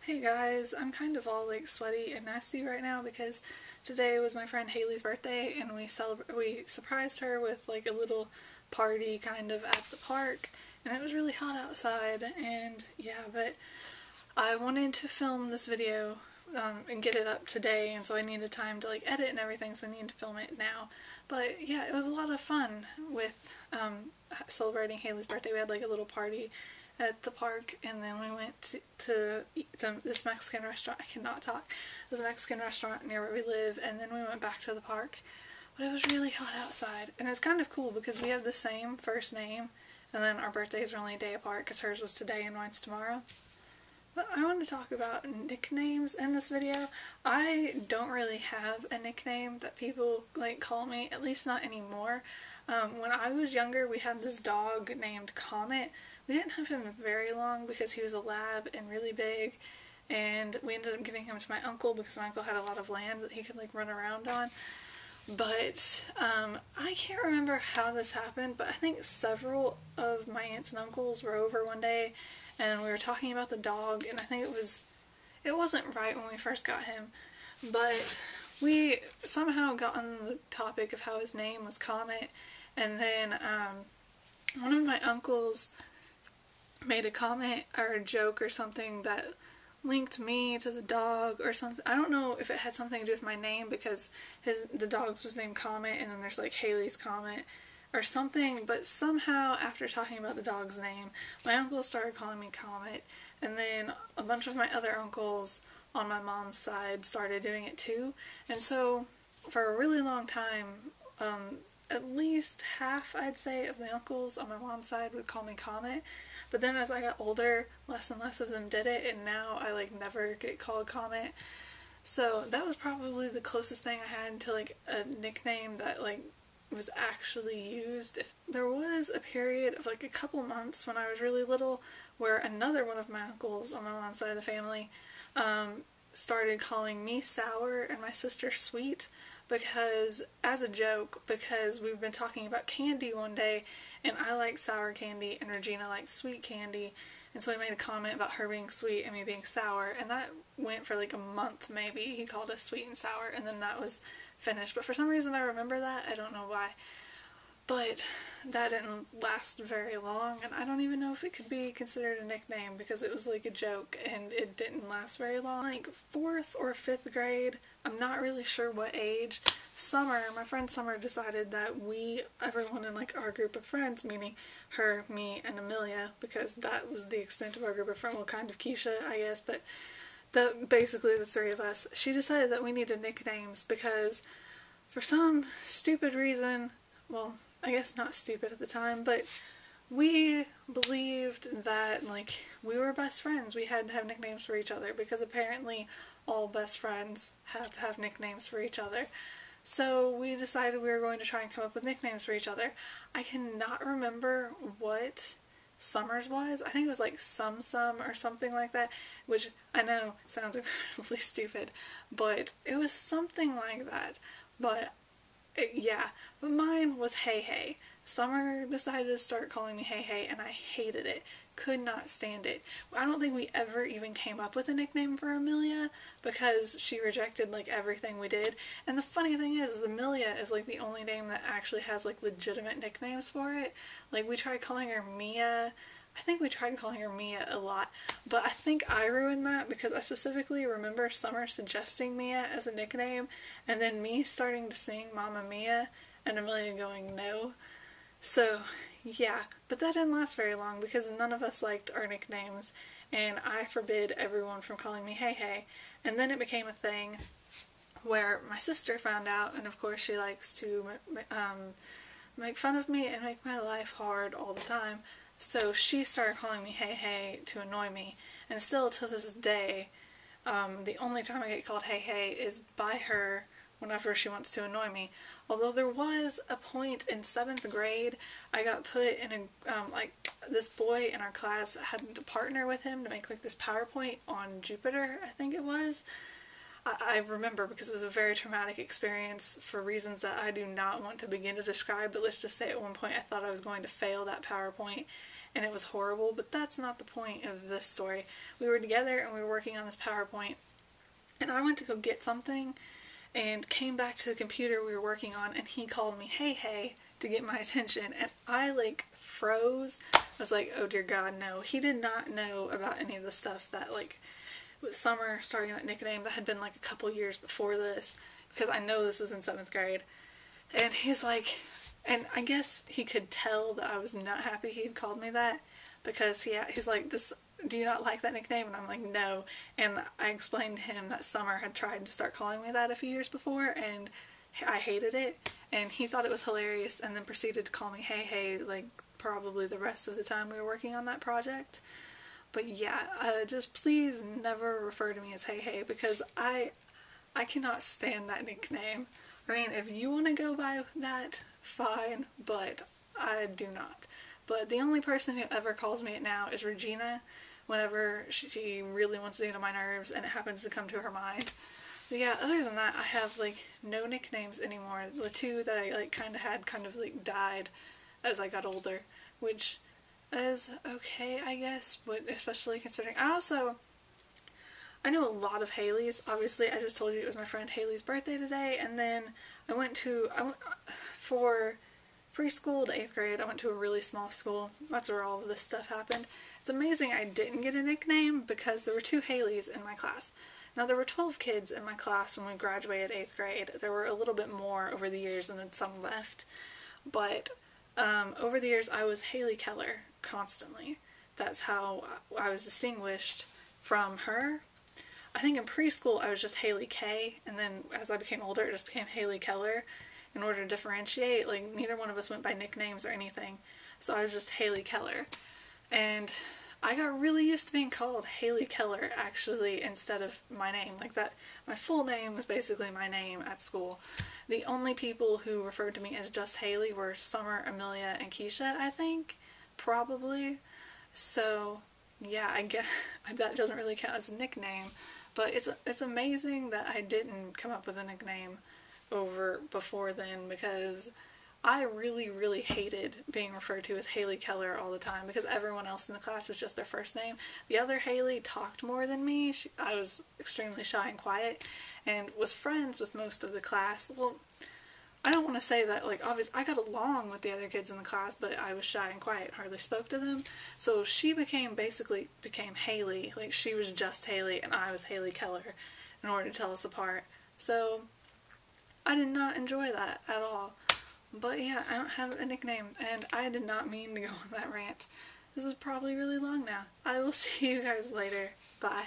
Hey guys, I'm kind of all like sweaty and nasty right now because today was my friend Haley's birthday and we surprised her with like a little party kind of at the park, and it was really hot outside. And yeah, but I wanted to film this video and get it up today, and so I needed time to like edit and everything, so I need to film it now. But yeah, it was a lot of fun with celebrating Haley's birthday. We had like a little party at the park, and then we went to eat this Mexican restaurant. I cannot talk. This Mexican restaurant near where we live, and then we went back to the park. But it was really hot outside, and it's kind of cool because we have the same first name, and then our birthdays are only a day apart because hers was today and mine's tomorrow. But I want to talk about nicknames in this video. I don't really have a nickname that people like call me, at least not anymore. When I was younger, we had this dog named Comet. We didn't have him very long because he was a lab and really big, and we ended up giving him to my uncle because my uncle had a lot of land that he could like run around on. But I can't remember how this happened, but I think several of my aunts and uncles were over one day and we were talking about the dog, and I think it wasn't right when we first got him, but we somehow got on the topic of how his name was Comet, and then one of my uncles made a comment or a joke or something that linked me to the dog or something. I don't know if it had something to do with my name because the dog's was named Comet, and then there's like Haley's Comet or something, but somehow after talking about the dog's name, my uncle started calling me Comet, and then a bunch of my other uncles on my mom's side started doing it too, and so for a really long time, at least half, I'd say, of the uncles on my mom's side would call me Comet, but then as I got older, less and less of them did it, and now I like never get called Comet. So that was probably the closest thing I had to like a nickname that like was actually used. If there was a period of like a couple months when I was really little where another one of my uncles on my mom's side of the family started calling me Sour and my sister Sweet, because as a joke, because we've been talking about candy one day and I like sour candy and Regina liked sweet candy, and so he made a comment about her being sweet and me being sour, and that went for like a month maybe. He called us sweet and sour, and then that was finished. But for some reason I remember that. I don't know why. But that didn't last very long, and I don't even know if it could be considered a nickname because it was like a joke and it didn't last very long. Like 4th or 5th grade, I'm not really sure what age, my friend Summer decided that everyone in like our group of friends, meaning her, me, and Amelia, because that was the extent of our group of friends, well, kind of Keisha, I guess, but basically the three of us, she decided that we needed nicknames because for some stupid reason, well, I guess not stupid at the time, but we believed that like we were best friends. We had to have nicknames for each other because apparently all best friends have to have nicknames for each other. So we decided we were going to try and come up with nicknames for each other. I cannot remember what Summer's was. I think it was like Sum or something like that, which I know sounds incredibly stupid, but it was something like that. But yeah, but mine was Hey Hey. Summer decided to start calling me Hey Hey, and I hated it. Could not stand it. I don't think we ever even came up with a nickname for Amelia because she rejected like everything we did. And the funny thing is Amelia is like the only name that actually has like legitimate nicknames for it. Like we tried calling her Mia. I think we tried calling her Mia a lot, but I think I ruined that because I specifically remember Summer suggesting Mia as a nickname, and then me starting to sing Mamma Mia, and Amelia going no. So, yeah, but that didn't last very long because none of us liked our nicknames, and I forbid everyone from calling me Hey Hey, and then it became a thing where my sister found out, and of course she likes to make fun of me and make my life hard all the time. So she started calling me Hey Hey to annoy me, and still to this day, the only time I get called Hey Hey is by her whenever she wants to annoy me. Although there was a point in 7th grade, I got put in like this boy in our class had to partner with him to make like this PowerPoint on Jupiter, I think it was. I remember because it was a very traumatic experience for reasons that I do not want to begin to describe, but let's just say at one point I thought I was going to fail that PowerPoint, and it was horrible, but that's not the point of this story. We were together and we were working on this PowerPoint, and I went to go get something and came back to the computer we were working on, and he called me hey hey to get my attention, and I like froze. I was like, oh dear God, no. He did not know about any of the stuff that, like, with Summer starting that nickname, that had been like a couple years before this, because I know this was in 7th grade. And he's like, and I guess he could tell that I was not happy he had called me that, because he's like, do you not like that nickname? And I'm like, no. And I explained to him that Summer had tried to start calling me that a few years before, and I hated it, and he thought it was hilarious, and then proceeded to call me hey hey, like, probably the rest of the time we were working on that project. But yeah, just please never refer to me as hey hey, because I cannot stand that nickname. I mean, if you want to go by that, fine, but I do not. But the only person who ever calls me it now is Regina, whenever she really wants to get on my nerves and it happens to come to her mind. But yeah, other than that, I have, like, no nicknames anymore. The two that I, like, kind of, like, died as I got older, which is okay, I guess, but especially considering I know a lot of Haley's. Obviously, I just told you it was my friend Haley's birthday today, and then for preschool to 8th grade, I went to a really small school. That's where all of this stuff happened. It's amazing I didn't get a nickname because there were 2 Haleys in my class. Now, there were 12 kids in my class when we graduated 8th grade. There were a little bit more over the years, and then some left. But over the years, I was Haley Keller constantly. That's how I was distinguished from her. I think in preschool I was just Haley K, and then as I became older it just became Haley Keller in order to differentiate. Like, neither one of us went by nicknames or anything, so I was just Haley Keller. And I got really used to being called Haley Keller, actually, instead of my name. Like, that, my full name was basically my name at school. The only people who referred to me as just Haley were Summer, Amelia, and Keisha, I think. Probably. So, yeah, I guess that doesn't really count as a nickname. But it's amazing that I didn't come up with a nickname before then, because I really, really hated being referred to as Haley Keller all the time, because everyone else in the class was just their first name. The other Haley talked more than me. I was extremely shy and quiet, and was friends with most of the class. Well, I don't want to say that, like, obviously, I got along with the other kids in the class, but I was shy and quiet, hardly spoke to them. So she basically became Haley. Like, she was just Haley, and I was Haley Keller, in order to tell us apart. So, I did not enjoy that at all. But yeah, I don't have a nickname, and I did not mean to go on that rant. This is probably really long now. I will see you guys later. Bye.